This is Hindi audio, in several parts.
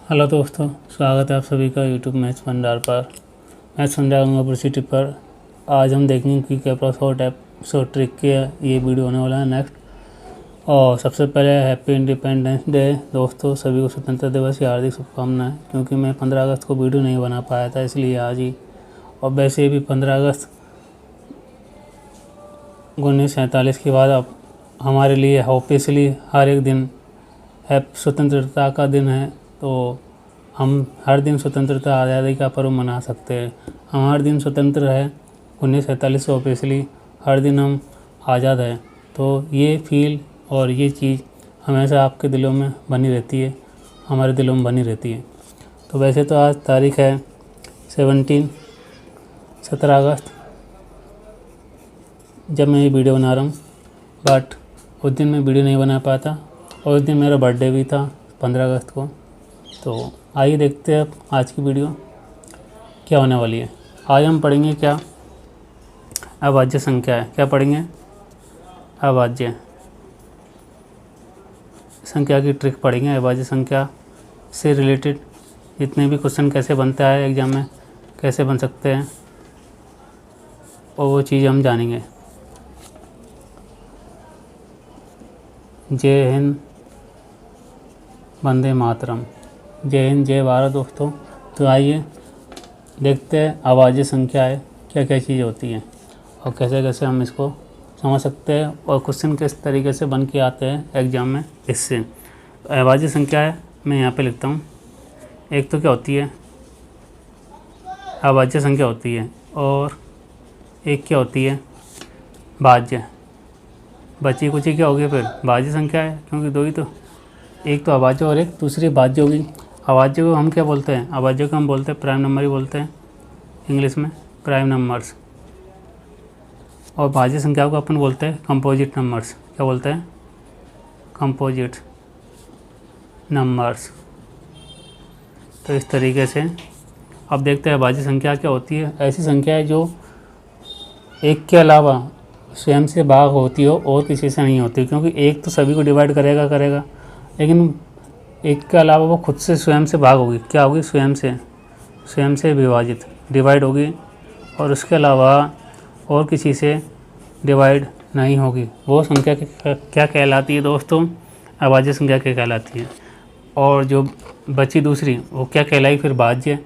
हेलो दोस्तों, स्वागत है आप सभी का यूट्यूब मैथ्स भंडार पर। मैं समझाऊंगा प्रोसिटी पर। आज हम देखेंगे कि कैपरा शॉर्ट ट्रिक के ये वीडियो होने वाला है नेक्स्ट। और सबसे पहले हैप्पी इंडिपेंडेंस डे दोस्तों, सभी को स्वतंत्रता दिवस की हार्दिक शुभकामनाएं। क्योंकि मैं 15 अगस्त को वीडियो नहीं बना पाया था, इसलिए आज ही। और वैसे भी 15 अगस्त 1947 के बाद अब हमारे लिए ऑफिशियली हर एक दिन स्वतंत्रता का दिन है। तो हम हर दिन स्वतंत्रता आज़ादी का पर्व मना सकते हैं। हम हर दिन स्वतंत्र है 1947 से ऑफिशियली हर दिन हम आज़ाद हैं। तो ये फील और ये चीज़ हमेशा आपके दिलों में बनी रहती है, हमारे दिलों में बनी रहती है। तो वैसे तो आज तारीख है 17 अगस्त जब मैं ये वीडियो बना रहा हूँ, बट उस दिन मैं वीडियो नहीं बना पाया था। और उस दिन मेरा बर्थडे भी था 15 अगस्त को। तो आइए देखते हैं आज की वीडियो क्या होने वाली है। आज हम पढ़ेंगे क्या, अभाज्य संख्या है। क्या पढ़ेंगे? अभाज्य संख्या की ट्रिक पढ़ेंगे। अभाज्य संख्या से रिलेटेड जितने भी क्वेश्चन कैसे बनता है एग्जाम में, कैसे बन सकते हैं, और वो चीज़ हम जानेंगे। जय हिंद, वंदे मातरम। जय हिंद, जय भारत दोस्तों। तो आइए देखते हैं अभाज्य संख्या है क्या क्या चीज़ होती है और कैसे कैसे हम इसको समझ सकते हैं और क्वेश्चन किस तरीके से बन के आते हैं एग्जाम में इससे। अभाज्य संख्या है, मैं यहाँ पे लिखता हूँ। एक तो क्या होती है, अभाज्य संख्या होती है, और एक क्या होती है, भाज्य। बची कुची क्या होगी फिर? भाज्य संख्या है, क्योंकि दो ही तो, एक तो अभाज्य और एक दूसरी भाज्य होगी। अभाज्य को हम क्या बोलते हैं? अभाज्य को हम बोलते हैं प्राइम नंबर ही बोलते हैं इंग्लिश में, प्राइम नंबर्स। और भाज्य संख्या को अपन बोलते हैं कंपोजिट नंबर्स। क्या बोलते हैं? Composite numbers. तो इस तरीके से अब देखते हैं भाज्य संख्या क्या होती है। ऐसी संख्या है जो एक के अलावा स्वयं से भाग होती हो और किसी से नहीं होती। क्योंकि एक तो सभी को डिवाइड करेगा, लेकिन एक के अलावा वो खुद से स्वयं से भाग होगी। क्या होगी? स्वयं से विभाजित, डिवाइड होगी, और उसके अलावा और किसी से डिवाइड नहीं होगी। वो संख्या क्या कहलाती है दोस्तों? अभाज्य संख्या क्या कहलाती है। और जो बची दूसरी, वो क्या कहलाई फिर? भाज्य,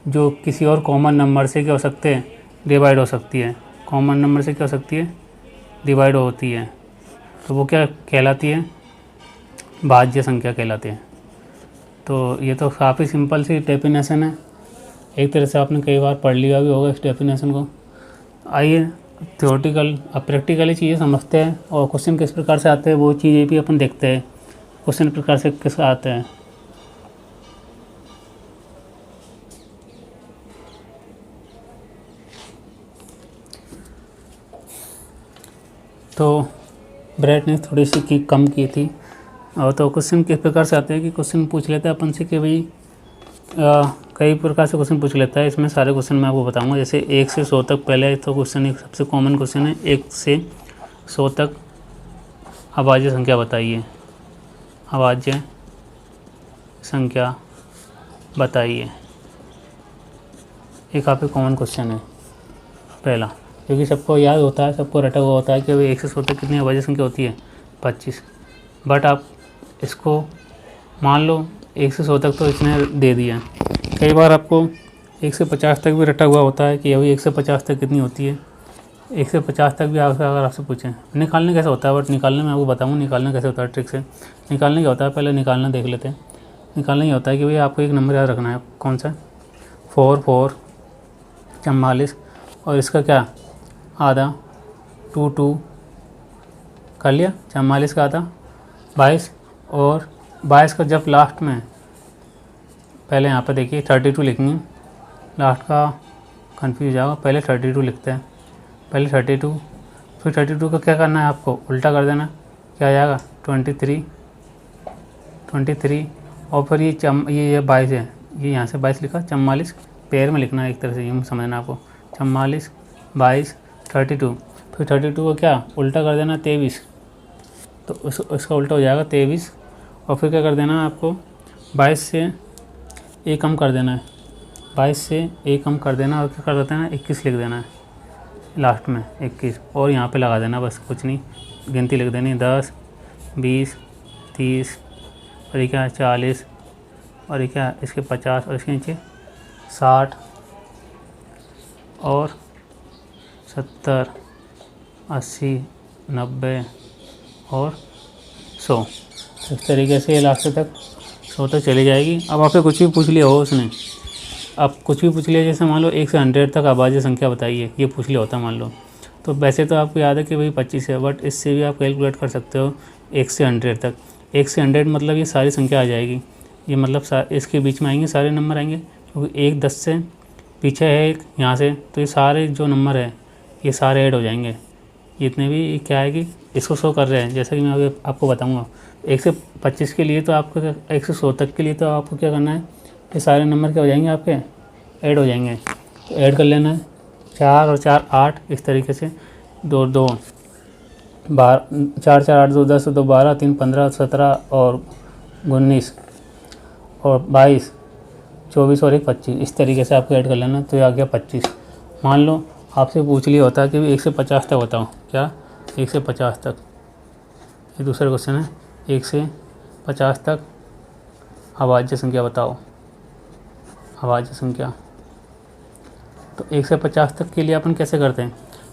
जो किसी और कॉमन नंबर से क्या हो सकते हैं? डिवाइड हो सकती है। कॉमन नंबर से क्या हो सकती है? डिवाइड होती है। तो वो क्या कहलाती है? भाज्य संख्या कहलाती है। तो ये तो काफ़ी सिंपल सी डेफिनेशन है, एक तरह से आपने कई बार पढ़ लिया भी होगा इस डेफिनेशन को। आइए थ्योरेटिकल अब प्रैक्टिकली चीज़ें समझते हैं, और क्वेश्चन किस प्रकार से आते हैं वो चीज़ें भी अपन देखते हैं। क्वेश्चन प्रकार से किस आते हैं। तो ब्राइटनेस थोड़ी सी कम की थी। और तो क्वेश्चन किस प्रकार से आते हैं कि क्वेश्चन पूछ लेते हैं अपन से कि भाई कई प्रकार से क्वेश्चन पूछ लेता है। इसमें सारे क्वेश्चन मैं आपको बताऊंगा। जैसे 1 से 100 तक, पहले तो क्वेश्चन एक सबसे कॉमन क्वेश्चन है, 1 से 100 तक अभाज्य संख्या बताइए। अभाज्य संख्या बताइए, एक काफ़ी कॉमन क्वेश्चन है पहला, क्योंकि सबको याद होता है, सबको रटा हुआ होता है कि भाई 1 से 100 तक कितनी अभाज्य संख्या होती है? 25। बट आप इसको मान लो 1 से 100 तक तो इसने दे दिया। कई बार आपको 1 से 50 तक भी रटा हुआ होता है कि अभी 1 से 50 तक कितनी होती है। 1 से 50 तक भी अगर आपसे पूछें, निकालने कैसे होता है, बट निकालने में आपको बताऊँगा निकालना कैसे होता है ट्रिक से। निकालने क्या होता है, पहले निकालना देख लेते हैं। निकालना ये होता है कि भाई आपको एक नंबर याद रखना है। कौन सा? 4 4 44, और इसका क्या आधा 2 2 कर लिया। 44 का आधा 22, और 22 का जब लास्ट में, पहले यहाँ पर देखिए 32 लिखेंगे, लास्ट का कंफ्यूज जाएगा। पहले 32 लिखते हैं, पहले 32, फिर 32 का क्या करना है आपको? उल्टा कर देना। क्या आ जाएगा? 23, और फिर ये 22 है, ये यहाँ से 22 लिखा, 44 पैर में लिखना है एक तरह से, यूँ समझना आपको। 44 22 32, फिर 32 को क्या उल्टा कर देना? 23, तो इसका उल्टा हो जाएगा 23, और फिर क्या कर देना आपको? 22 से ए कम कर देना है, 22 से ए कम कर देना और क्या कर देते हैं 21 लिख देना है लास्ट में 21, और यहाँ पे लगा देना, बस कुछ नहीं, गिनती लिख देनी 10 20 30 और ये क्या है 40 और ये क्या है इसके 50 और इसके नीचे 60 और 70 80 90 और 100। इस तरीके से ये लास्ट तक 100 तक चली जाएगी। अब आपसे कुछ भी पूछ लिया हो उसने, अब कुछ भी पूछ लिया, जैसे मान लो 1 से 100 तक अभाज्य संख्या बताइए, ये पूछ लिया होता मान लो, तो वैसे तो आपको याद है कि भाई 25 है, बट इससे भी आप कैलकुलेट कर सकते हो 1 से 100 तक। 1 से 100 मतलब ये सारी संख्या आ जाएगी, ये मतलब इसके बीच में आएंगे सारे नंबर आएंगे, क्योंकि 1 10 से पीछे है एक यहाँ से, तो ये सारे जो नंबर है ये सारे ऐड हो जाएंगे, जितने भी क्या है कि इसको 100 कर रहे हैं। जैसा कि मैं अभी आपको बताऊँगा 1 से 25 के लिए तो आपको 1 से 100 तक के लिए तो आपको क्या करना है, ये सारे नंबर क्या हो जाएंगे आपके ऐड हो जाएंगे, तो ऐड कर लेना है 4 और 4 8, इस तरीके से 2 2 12 4 4 8 2 10 2 12 3 15 17 और 19 और 22 24 और 1 25, इस तरीके से आपको ऐड कर लेना, तो ये आ गया 25। मान लो आपसे पूछ लिया होता है कि 1 से 50 तक बताओ, क्या 1 से 50 तक, ये दूसरा क्वेश्चन है, 1 से 50 तक अभाज्य संख्या बताओ, अभाज्य संख्या। तो 1 से 50 तक के लिए अपन कैसे करते हैं,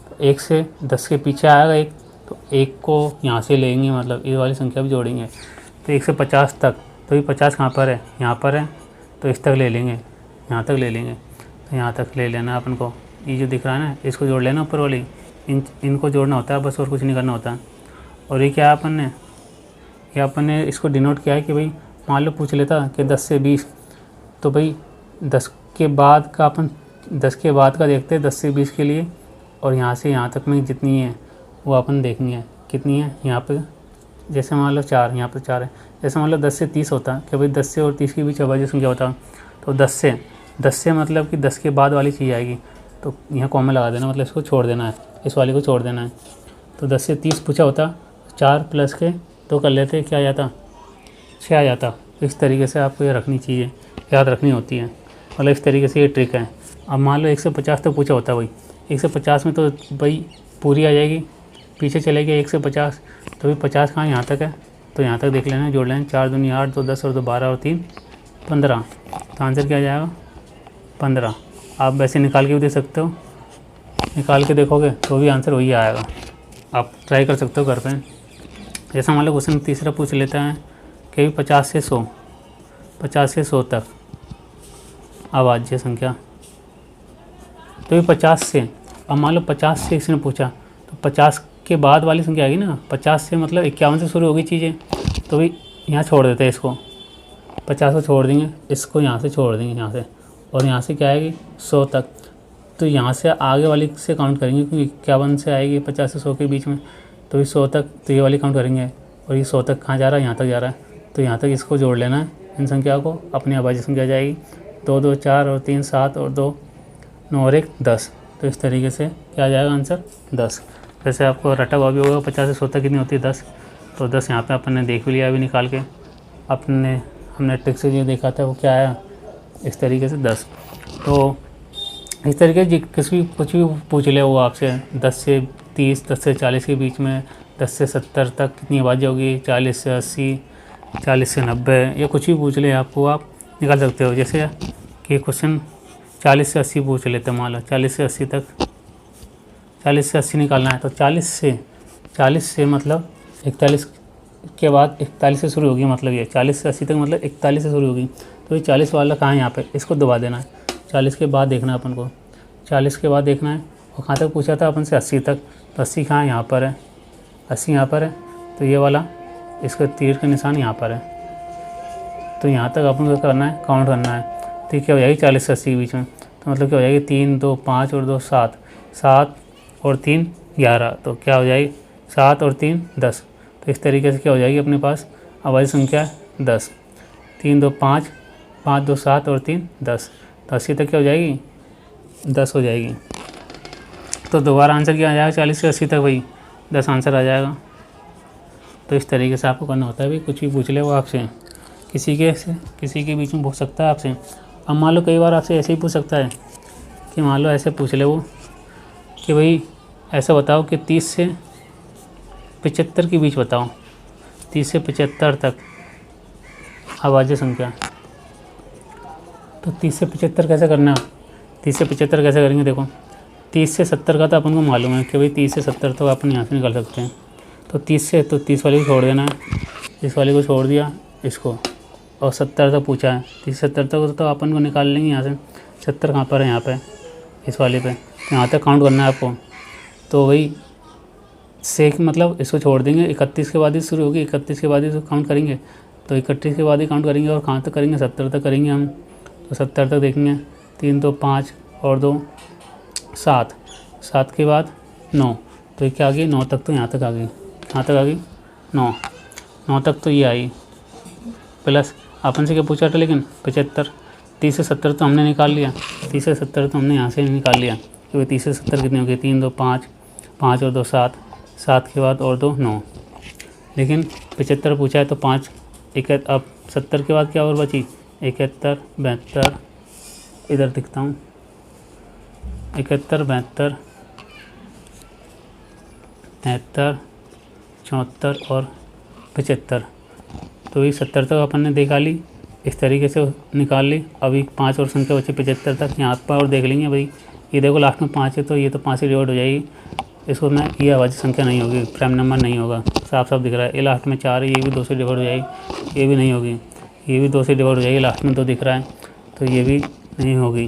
तो 1 से 10 के पीछे आएगा एक, तो 1 को यहाँ से लेंगे, मतलब ये वाली संख्या भी जोड़ेंगे, तो 1 से 50 तक, तो ये 50 कहाँ पर है, यहाँ पर है, तो इस तक ले लेंगे, यहाँ तक ले लेंगे, तो यहाँ तक ले लेना अपन को, ये जो दिख रहा है ना इसको जोड़ लेना ऊपर वाली, इनको जोड़ना होता है बस, और कुछ नहीं करना होता। और ये क्या है अपन ने इसको डिनोट किया है कि भाई मान लो पूछ लेता कि 10 से 20, तो भाई 10 के बाद का अपन 10 के बाद का देखते हैं 10 से 20 के लिए, और यहाँ से यहाँ तक में जितनी है वो अपन देखनी है कितनी है। यहाँ पे जैसे मान लो 4, यहाँ पे 4 है, जैसे मान लो 10 से 30 होता कि भाई 10 से और 30 के बीच अभाज्य संख्या होता, तो 10 से मतलब कि 10 के बाद वाली चीज़ आएगी, तो यहाँ कॉमा लगा देना, मतलब इसको छोड़ देना है, इस वाले को छोड़ देना है। तो 10 से 30 पूछा होता, 4 प्लस के 2 कर लेते, क्या आ जाता 6 आ जाता। इस तरीके से आपको ये रखनी चाहिए, याद रखनी होती है, मतलब इस तरीके से ये ट्रिक है। अब मान लो 1 से 50 तक पूछा होता भाई, 1 से 50 में तो भाई पूरी आ जाएगी, पीछे चलेगी 1 से 50, तो भाई 50 कहाँ यहाँ तक है, तो यहाँ तक देख लेना, जोड़ लेना, 4 दूनी 8 2 10 और 2 12 और 3 15, तो आंसर क्या आ जाएगा 15। आप वैसे निकाल के भी दे सकते हो, निकाल के देखोगे तो भी आंसर वही आएगा, आप ट्राई कर सकते हो घर पे। जैसा मान लो क्वेश्चन तीसरा पूछ लेता है कि 50 से 100 तक अभाज्य संख्या, तो ये 50 से, अब मान लो 50 से इसने पूछा, तो 50 के बाद वाली संख्या आएगी ना, 50 से मतलब 51 से शुरू होगी चीज़ें, तो भाई यहाँ छोड़ देते हैं इसको, 50 को छोड़ देंगे, इसको यहाँ से छोड़ देंगे यहाँ से, और यहाँ से क्या आएगी 100 तक, तो यहाँ से आगे वाली से काउंट करेंगे, क्योंकि 51 से आएगी 50 से 100 के बीच में, तो ये 100 तक, तो ये वाली काउंट करेंगे, और ये 100 तक कहाँ जा रहा है, यहाँ तक जा रहा है, तो यहाँ तक इसको जोड़ लेना है, इन संख्या को, अपनी अभाज्य संख्या आ जाएगी 2 2 4 और 3 7 और 2 9 और 1 10। तो इस तरीके से क्या आ जाएगा आंसर 10। वैसे आपको रटा हुआ भी होगा 50 से 100 तक कितनी होती है 10, तो 10 यहाँ पे अपन ने देख भी लिया अभी निकाल के, हमने ट्रिक से जो देखा था वो क्या आया इस तरीके से 10। तो इस तरीके से कुछ भी पूछ ले वो आपसे, 10 से 30 10 से 40 के बीच में, 10 से 70 तक कितनी अभाज्य होगी, 40 से 80 40 से 90, या कुछ भी पूछ ले आपको, आप निकाल सकते हो। जैसे कि क्वेश्चन 40 से 80 पूछ लेते हैं, मान लो 40 से 80 तक, 40 से 80 निकालना है, तो 40 से मतलब 41 के बाद 41 से शुरू होगी, मतलब ये 40 से 80 तक मतलब 41 से शुरू होगी, तो ये 40 वाला कहाँ है यहाँ पे, इसको दबा देना है, 40 के बाद देखना है अपन को, 40 के बाद देखना है, और कहाँ तक पूछा था अपन से 80 तक, तो 80 कहाँ यहाँ पर है, 80 यहाँ पर है, तो ये वाला इसका तीर का निशान यहाँ पर है, तो यहाँ तक अपन को करना है, काउंट करना है, तो क्या हो जाएगी 40 से 80 के बीच में, तो मतलब क्या हो जाएगी 3 2 5 और 2 7, 7 और 3 11, तो क्या हो जाएगी 7 और 3 10। तो इस तरीके से क्या हो जाएगी अपने पास अभाज्य संख्या 10, 3 2 5 5 2 7 और 3 10, तो 80 तक क्या हो जाएगी 10 हो जाएगी। तो दोबारा आंसर क्या आ जाएगा 40 से 80 तक भाई 10 आंसर आ जाएगा। तो इस तरीके से आपको करना होता है भाई, कुछ भी पूछ ले वो आपसे, किसी के बीच में पूछ सकता है आपसे, अब मान लो कई बार आपसे ऐसे ही पूछ सकता है कि मान लो ऐसे पूछ ले वो कि भाई ऐसा बताओ कि 30 से 75 के बीच बताओ, 30 से 75 तक अभाज्य संख्या। तो 30 से 75 कैसे करना है? 30 से 75 कैसे करेंगे? देखो 30 से 70 का तो अपन को मालूम है कि भाई 30 से 70 तो अपन यहाँ से निकाल सकते हैं। तो 30 से तो 30 वाले को छोड़ देना है, इस वाले को छोड़ दिया इसको, और 70 तक पूछा है। 30 से 70 तक तो अपन को निकाल लेंगे यहाँ से। 70 कहाँ पर है? यहाँ पे इस वाले पे, यहाँ तक काउंट करना है आपको। तो वही सेक मतलब इसको छोड़ देंगे, 31 के बाद ही शुरू होगी, 31 के बाद ही काउंट करेंगे। तो 31 के बाद ही काउंट करेंगे और कहाँ तक करेंगे? 70 तक करेंगे हम। तो 70 तक देखेंगे, 3 तो 5 और 2 7, 7 के बाद 9, तो ये क्या आ गई? 9 तक। तो यहाँ तक आ गई, कहाँ तक आ गई? 9, 9 तक तो ये आई। प्लस अपन से क्या पूछा था लेकिन? 75। 30 से 70 तो हमने निकाल लिया, 30 से 70 तो हमने यहाँ से निकाल लिया कि भाई 30 से 70 कितनी होगी? 3 2 5, 5 और 2 7, 7 के बाद और 2 9। लेकिन 75 पूछा है तो 5 अब 70 के बाद क्या और बची? 71 72, इधर दिखता हूँ, 71 72 73 74 और 75। तो ये 70 तक अपन ने देखा ली, इस तरीके से निकाल ली। अभी 5 और संख्या बची 75 तक, यहाँ पर और देख लेंगे भाई। ये देखो लास्ट में 5 है तो ये तो 5 से डिवाइड हो जाएगी, इसको मैं ये अभाज्य संख्या नहीं होगी, प्राइम नंबर नहीं होगा, साफ साफ दिख रहा है। ये लास्ट में 4 है, ये भी 2 से डिवाइड हो जाएगी, ये भी नहीं होगी, ये भी 2 से डिवाइड हो जाएगी, लास्ट में 2 दिख रहा है तो ये भी नहीं होगी।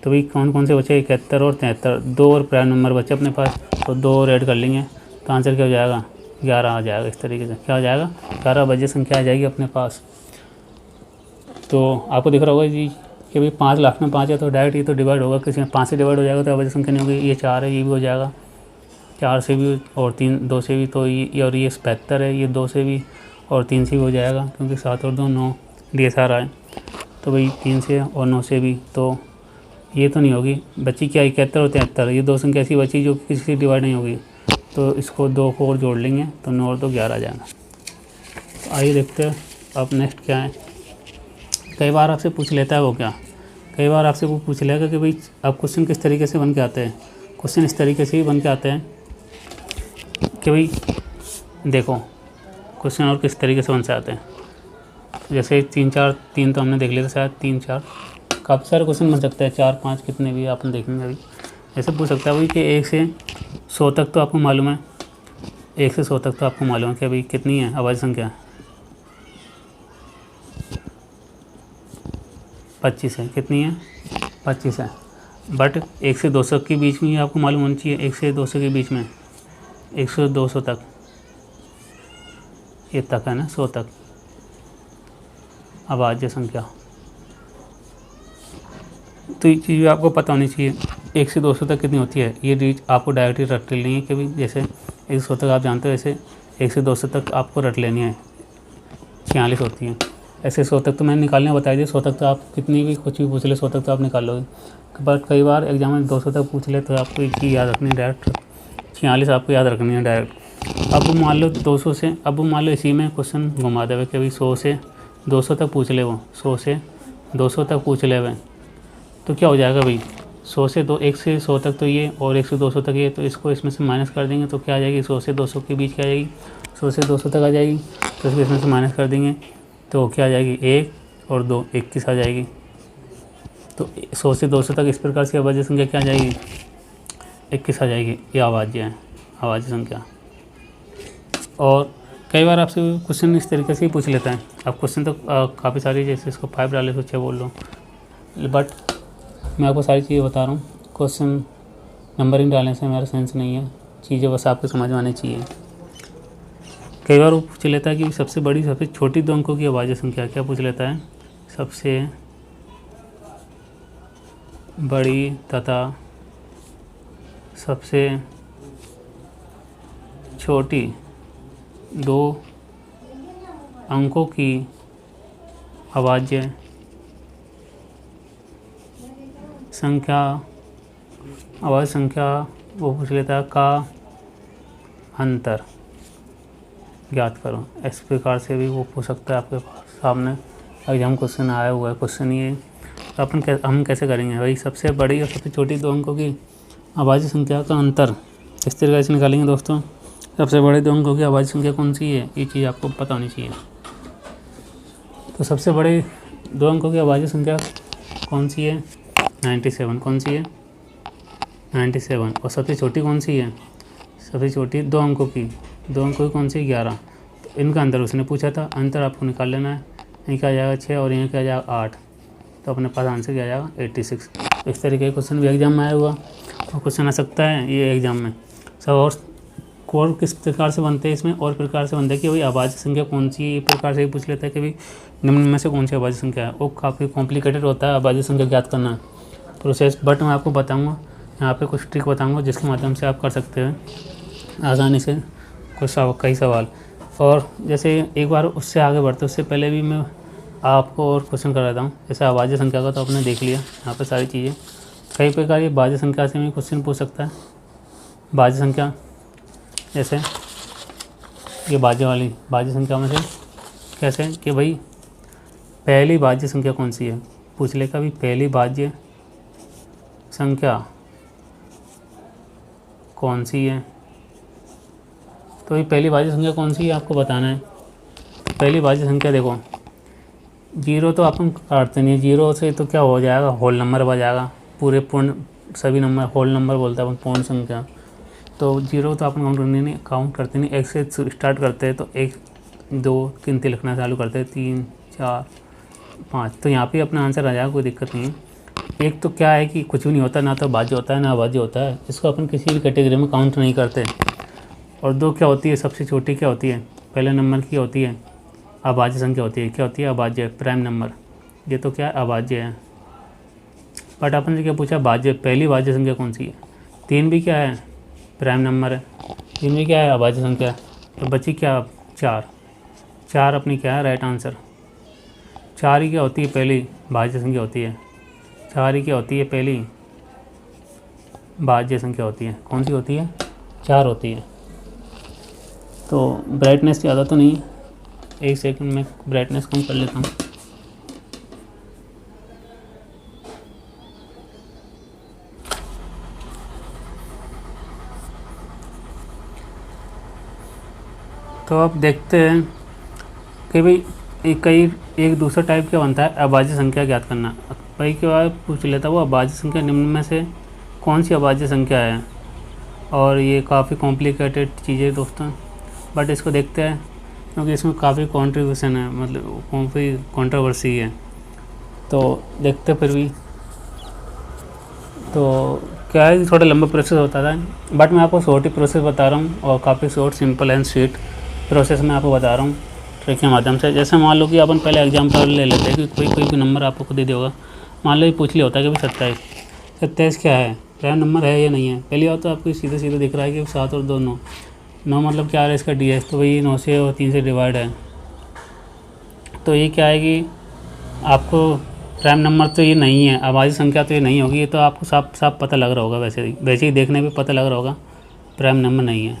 तो भाई कौन कौन से बचे? 71 और 73, 2 और प्राइम नंबर बचे अपने पास, तो 2 और ऐड कर लेंगे तो आंसर क्या हो जाएगा? 11 आ जाएगा। इस तरीके से क्या हो जाएगा? 11 अभाज्य संख्या आ जाएगी अपने पास। तो आपको दिख रहा होगा जी कि भाई 5 लास्ट में 5 है तो डायरेक्ट ये तो डिवाइड होगा, किसी में 5 से डिवाइड हो जाएगा तो अभाज्य संख्या नहीं होगी। ये 4 है, ये भी हो जाएगा, 4 से भी और 3 2 से भी, तो ये और ये 75 है, ये 2 से भी और 3 से भी हो जाएगा क्योंकि 7 और 2 9 DSR है। तो भाई 3 से और 9 से भी, तो ये तो नहीं होगी। बची क्या? 71 और 73, ये 2 संख्या ऐसी बची जो किसी से डिवाइड नहीं होगी, तो इसको 2 को और जोड़ लेंगे तो 9 और 2 11 आ जाएगा। तो आइए देखते हैं अब नेक्स्ट क्या है। कई बार आपसे पूछ लेता है वो क्या, कई बार आपसे वो पूछ लेगा कि भाई अब क्वेश्चन किस तरीके से बन के आते हैं। क्वेश्चन इस तरीके से ही बन के आते हैं कि भाई देखो क्वेश्चन और किस तरीके से बन से आते हैं। जैसे 3 4 3 तो हमने देख लिया था, शायद 3 4 काफ़ी सारे क्वेश्चन बन सकते हैं, 4 5 कितने भी आपने देखेंगे अभी। ऐसे पूछ सकता है भाई कि 1 से 100 तक तो आपको मालूम है, 1 से 100 तक तो आपको मालूम है कि भाई कितनी है अभाज्य संख्या? 25 है। कितनी है? 25 है। बट 1 से 200 के बीच में ही आपको मालूम होनी चाहिए, 1 से 200 के बीच में, 1 से 200 तक, ये तक है ना, 100 तक अभाज्य संख्या। तो ये चीज़ आपको पता होनी चाहिए 1 से 200 तक कितनी होती है। ये रीच आपको डायरेक्टली रट लेनी है कि भाई जैसे 1 से 100 तक आप जानते हो, ऐसे 1 से 200 तक आपको रट लेनी है, 46 होती है। ऐसे 100 तक तो मैंने निकालने बताई दी, 100 तक तो आप कितनी भी कुछ भी पूछ ले 100 तक तो आप निकाल लोगे। बट कई बार एग्जाम में 200 तक पूछ ले तो आपको एक चीज़ याद रखनी है, डायरेक्ट 46 आपको याद रखनी है डायरेक्ट। अब मान लो 200 से, अब मान लो इसी में क्वेश्चन घुमा देवे कि भाई 100 से 200 तक पूछ ले, वो 100 से 200 तक पूछ ले वे, तो क्या हो जाएगा भाई? 100 से 1 से 100 तक तो ये, और 1 से 200 तक ये, तो इसको इसमें से माइनस कर देंगे तो क्या आ जाएगी? 100 से 200 के बीच क्या आ जाएगी? 100 से 200 तक आ जाएगी, तो इसको इसमें से माइनस कर देंगे तो क्या आ जाएगी? 1 और 2 21 आ जाएगी। तो 100 से 200 तक इस प्रकार से अभाज्य संख्या क्या आ जाएगी? 21 आ जाएगी। ये अभाज्य है, अभाज्य संख्या। और कई बार आपसे क्वेश्चन इस तरीके से ही पूछ लेता है। अब क्वेश्चन तो काफ़ी सारी, जैसे इसको 5 डाले तो 6 बोल लो, बट मैं आपको सारी चीज़ें बता रहा हूँ। क्वेश्चन नंबरिंग डालने से मेरा सेंस नहीं है, चीज़ें बस आपको समझ में आनी चाहिए। कई बार वो पूछ लेता है कि सबसे बड़ी सबसे छोटी 2 अंकों की अभाज्य संख्या। क्या पूछ लेता है? सबसे बड़ी तथा सबसे छोटी 2 अंकों की अभाज्य संख्या, अभाज्य संख्या वो पूछ लेता है का अंतर ज्ञात करो। इस प्रकार से भी वो पूछ सकता है आपके सामने एग्जाम क्वेश्चन आया हुआ है। क्वेश्चन ये तो हम कैसे करेंगे भाई, सबसे बड़ी और सबसे छोटी दो अंकों की अभाज्य संख्या का अंतर इस तरीके से निकालेंगे दोस्तों। सबसे बड़े दो अंकों की अभाज्य संख्या कौन सी है, ये चीज़ आपको पता होनी चाहिए। तो सबसे बड़े दो अंकों की अभाज्य संख्या कौन सी है, 97। कौन सी है, 97। और सबसे छोटी कौन सी है, सबसे छोटी दो अंकों की कौन सी, 11। तो इनका अंतर उसने पूछा था, अंतर आपको निकाल लेना है। यहाँ क्या आ जाएगा 6 और यहाँ क्या आ जाएगा 8, तो अपने पास आंसर क्या आ जाएगा 86। इस तरीके के क्वेश्चन भी एग्जाम में आया हुआ और क्वेश्चन आ सकता है ये एग्जाम में सब। और किस प्रकार से बनते हैं इसमें, और प्रकार से बनते हैं कि भाई अभाज्य संख्या कौन सी, ये प्रकार से ही पूछ लेता है कि भाई निम्न में से कौन सी अभाज्य संख्या है। वो काफ़ी कॉम्प्लिकेटेड होता है अभाज्य संख्या ज्ञात करना प्रोसेस, बट मैं आपको बताऊँगा यहाँ पे कुछ ट्रिक बताऊँगा जिसके माध्यम से आप कर सकते हैं आसानी से कई सवाल। और जैसे एक बार उससे आगे बढ़ते उससे पहले भी मैं आपको और क्वेश्चन कर देता हूँ। जैसे अभाज्य संख्या का तो आपने देख लिया यहाँ पे सारी चीज़ें, कई प्रकार ये भाज्य संख्या से भी क्वेश्चन पूछ सकता है। भाज्य संख्या जैसे ये भाज्य संख्या में से कैसे कि भाई पहली भाज्य संख्या कौन सी है, पूछ लेगा भी पहली भाज्य संख्या कौन सी है। तो ये पहली भाज्य संख्या कौन सी है आपको बताना है। पहली भाज्य संख्या देखो, 0 तो अपन काटते नहीं, 0 से तो क्या हो जाएगा, होल नंबर बन जाएगा। पूरे पूर्ण सभी नंबर होल नंबर बोलते हैं अपन, पूर्ण संख्या। तो 0 तो अपन काउंट करते नहीं, 1 से स्टार्ट करते हैं तो 1 2 गिनती लिखना चालू करते हैं, 3 4 5। तो यहाँ पे अपना आंसर आ जाएगा, कोई दिक्कत नहीं है। एक तो क्या है कि कुछ भी नहीं होता, ना तो भाज्य होता है ना अभाज्य होता है, इसको अपन किसी भी कैटेगरी में काउंट नहीं करते। और 2 क्या होती है, सबसे छोटी क्या होती है, पहले नंबर की होती है अभाज्य संख्या होती है। क्या होती है, अभाज्य, प्राइम नंबर। ये तो क्या है, अभाज्य है। बट अपन ने क्या पूछा, भाज्य, पहली भाज्य संख्या कौन सी है। 3 भी क्या है, प्राइम नंबर है। 3 भी क्या है, अभाज्य संख्या। तो बची क्या, 4 अपनी क्या है, राइट आंसर। 4 ही क्या होती है, पहली भाज्य संख्या होती है। 4 ही क्या होती है, पहली भाज्य संख्या होती है। कौन सी होती है, 4 होती है। तो ब्राइटनेस ज़्यादा तो नहीं, एक सेकंड में ब्राइटनेस कम कर लेता हूँ। तो अब देखते हैं कि भाई एक दूसरा टाइप क्या बनता है, अभाज्य संख्या ज्ञात करना। भाई क्या पूछ लेता है वो अभाज्य संख्या निम्न में से कौन सी अभाज्य संख्या है। और ये काफ़ी कॉम्प्लिकेटेड चीज़ है दोस्तों, बट इसको देखते हैं क्योंकि इसमें काफ़ी कॉन्ट्रीब्यूशन है, मतलब काफ़ी कंट्रोवर्सी है। तो देखते फिर भी तो क्या है, थोड़ा लंबा प्रोसेस होता था, बट मैं आपको शॉर्ट ही प्रोसेस बता रहा हूँ और काफ़ी short, simple and sweet process में आपको बता रहा हूँ ट्रिक के माध्यम से। जैसे मान लो कि अपन पहले एग्जाम्पल ले लेते हैं कि कोई भी नंबर आपको दे दिया होगा। मान लो ये पूछ लिया होता है कि भाई 27 क्या है, प्राइम नंबर है या नहीं है। पहली बात तो आपको सीधे सीधे दिख रहा है कि 7 और 2 9 मतलब क्या है इसका DS, तो वही 9 से और 3 से डिवाइड है। तो ये क्या है कि आपको प्राइम नंबर तो ये नहीं है, अभाज्य संख्या तो ये नहीं होगी। ये तो आपको साफ पता लग रहा होगा, वैसे ही देखने पे पता लग रहा होगा प्राइम नंबर नहीं है।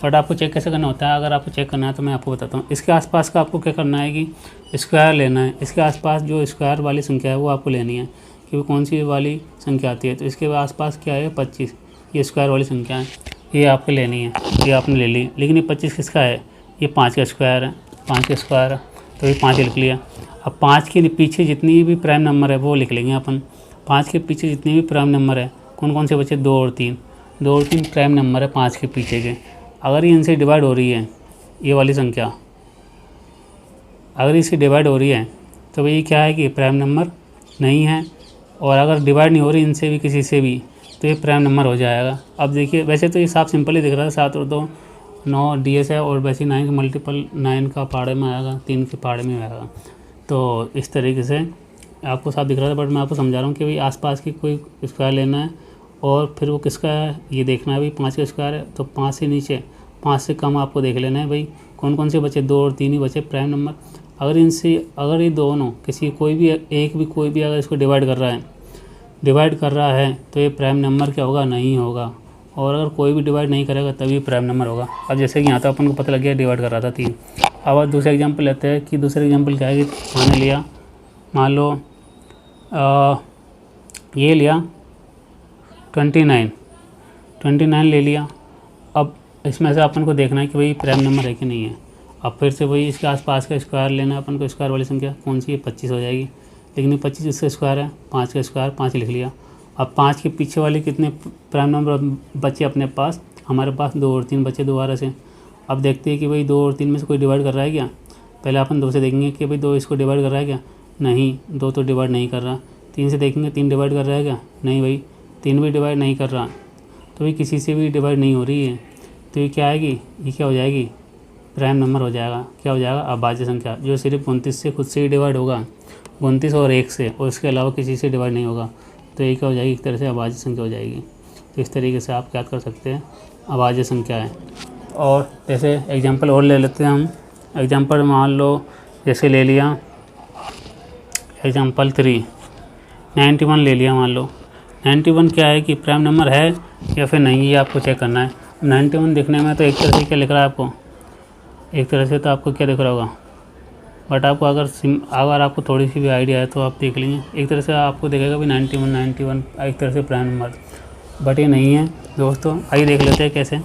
बट आपको चेक कैसे करना होता है, अगर आपको चेक करना है तो मैं आपको बताता हूँ। इसके आसपास का आपको क्या करना है कि स्क्वायर लेना है। इसके आसपास जो स्क्वायर वाली संख्या है वो आपको लेनी है कि कौन सी वाली संख्या आती है। तो इसके आसपास क्या है, 25, ये स्क्वायर वाली संख्या है, ये आपको लेनी है। ये आपने ले ली, लेकिन ये 25 किसका है, ये 5 का स्क्वायर है, 5 का स्क्वायर है, तो ये 5 लिख लिया। अब 5 के पीछे जितनी भी प्राइम नंबर है वो लिख लेंगे अपन। 5 के पीछे जितने भी प्राइम नंबर है कौन कौन से बचे, 2 और 3। 2 और 3 प्राइम नंबर है 5 के पीछे के। अगर ये इनसे डिवाइड हो रही है, ये वाली संख्या अगर इससे डिवाइड हो रही है तो भाई क्या है कि प्राइम नंबर नहीं है। और अगर डिवाइड नहीं हो रही इनसे भी किसी से भी तो ये प्राइम नंबर हो जाएगा। अब देखिए वैसे तो ये साफ सिंपल ही दिख रहा था, 7 और 2 9 DS है, और वैसे 9 का मल्टीपल 9 का पहाड़े में आएगा, 3 के पहाड़े में आएगा। तो इस तरीके से आपको साफ दिख रहा था, बट मैं आपको समझा रहा हूँ कि भाई आसपास की कोई स्क्वायर लेना है और फिर वो किसका है ये देखना है। भाई 5 का स्क्वायर है तो 5 से नीचे 5 से कम आपको देख लेना है भाई कौन कौन से बचे, 2 और 3 ही बचे प्राइम नंबर। अगर ये दोनों कोई भी अगर इसको डिवाइड कर रहा है तो ये प्राइम नंबर क्या होगा, नहीं होगा। और अगर कोई भी डिवाइड नहीं करेगा तभी प्राइम नंबर होगा। अब जैसे कि यहाँ तो अपन को पता लग गया डिवाइड कर रहा था 3। अब दूसरा एग्जाम्पल लेते हैं कि दूसरा एग्जाम्पल क्या है कि मान लो ये लिया 29 ले लिया। अब इसमें से अपन को देखना है कि भाई प्राइम नंबर है कि नहीं है। अब फिर से वही इसके आसपास का स्क्वायर लेना है अपन को। स्क्वायर वाली संख्या कौन सी है? 25 हो जाएगी, लेकिन ये 25 इसका स्क्वायर है, 5 का स्क्वायर 5 लिख लिया। अब 5 के पीछे वाले कितने प्राइम नंबर बचे अपने पास? हमारे पास 2 और 3 बचे दोबारा से। अब देखते हैं कि भाई 2 और 3 में से कोई डिवाइड कर रहा है क्या। पहले अपन 2 से देखेंगे कि भाई 2 इसको डिवाइड कर रहा है क्या। नहीं, 2 तो डिवाइड नहीं कर रहा। 3 से देखेंगे 3 डिवाइड कर रहा है क्या। नहीं भाई, 3 भी डिवाइड नहीं कर रहा। तो भाई किसी से भी डिवाइड नहीं हो रही है। तो ये क्या आएगी? ये क्या हो जाएगी? प्राइम नंबर हो जाएगा। क्या हो जाएगा? अभाज्य संख्या, जो सिर्फ 29 से खुद से ही डिवाइड होगा, 29 और 1 से, और इसके अलावा किसी से डिवाइड नहीं होगा। तो ये क्या हो जाएगी? एक तरह से अभाज्य संख्या हो जाएगी। तो इस तरीके से आप याद कर सकते हैं अभाज्य संख्या है। और जैसे एग्जांपल और ले लेते हैं हम। एग्जांपल मान लो जैसे ले लिया एग्जांपल 3, 91 ले लिया मान लो। 91 क्या है कि प्राइम नंबर है या फिर नहीं, ये आपको चेक करना है। 91 दिखने में तो एक तरह से क्या लिख रहा है आपको, एक तरह से तो आपको क्या दिख रहा होगा, बट आपको अगर आपको थोड़ी सी भी आइडिया है तो आप देख लेंगे। एक तरह से आपको दिखेगा भी 91 एक तरह से प्राइम नंबर, बट ये नहीं है दोस्तों। आइए देख लेते हैं कैसे।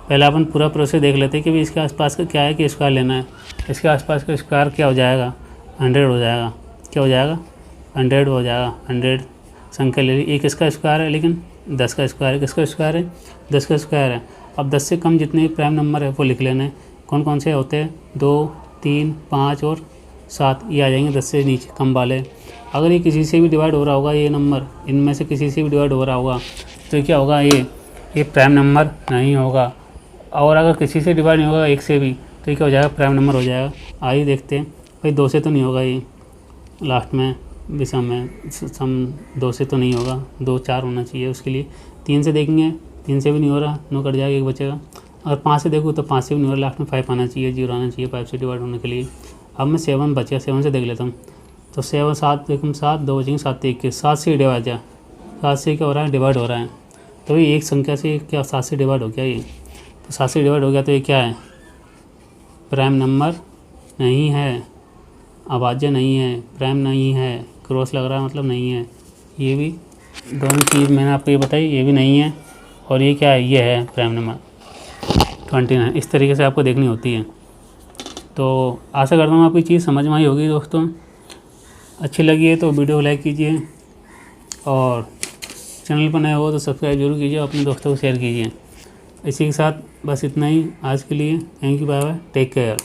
पहले अपन पूरा प्रोसेस देख लेते हैं कि भी इसके आसपास का क्या है कि स्क्वायर लेना है। इसके आसपास का स्क्वायर क्या हो जाएगा? 100 हो जाएगा। क्या हो जाएगा? 100 हो जाएगा। 100 संख्या ले ली। एक इसका स्क्वायर है, लेकिन 10 का स्क्वायर है। किसका स्क्वायर है? 10 का स्क्वायर है। अब 10 से कम जितने भी प्राइम नंबर है वो लिख लेना है। कौन कौन से होते हैं? 2, 3, 5 और 7, ये आ जाएंगे 10 से नीचे कम वाले। अगर ये किसी से भी डिवाइड हो रहा होगा, ये नंबर इनमें से किसी से भी डिवाइड हो रहा होगा, तो क्या होगा? ये प्राइम नंबर नहीं होगा। और अगर किसी से डिवाइड नहीं होगा 1 से भी, तो ये क्या हो जाएगा? प्राइम नंबर हो जाएगा। आइए देखते हैं। भाई 2 से तो नहीं होगा, ये लास्ट में विषम में सम 2 से तो नहीं होगा, 2 4 होना चाहिए उसके लिए। 3 से देखेंगे, 3 से भी नहीं हो रहा, 9 कट जाएगा, 1 बचेगा। अगर 5 से देखूँ तो 5 से भी नहीं हो रहा, लास्ट में 5 आना चाहिए, 0 आना चाहिए 5 से डिवाइड होने के लिए। अब मैं 7 बचा, 7 से देख लेता हूँ। तो 7 7 देखूँ 7, 2 बचेंगे, 7 21, 7 से डिवाइड जा, 7 से क्या हो रहा है? डिवाइड हो रहा है। तो ये एक संख्या से क्या 7 से डिवाइड हो गया ये, तो 7 से डिवाइड हो गया, तो ये क्या है? प्राइम नंबर नहीं है, अभाज्य नहीं है, प्राइम नहीं है, क्रॉस लग रहा है मतलब नहीं है। ये भी दोनों चीज़ मैंने आपको ये बताई, ये भी नहीं है, और ये क्या है? ये है प्राइम नंबर 29। इस तरीके से आपको देखनी होती है। तो आशा करता हूँ आपकी चीज़ समझ में आई होगी दोस्तों। अच्छी लगी है तो वीडियो को लाइक कीजिए, और चैनल पर नए हो तो सब्सक्राइब जरूर कीजिए, अपने दोस्तों को शेयर कीजिए। इसी के साथ बस इतना ही आज के लिए। Thank you, bye bye, take care.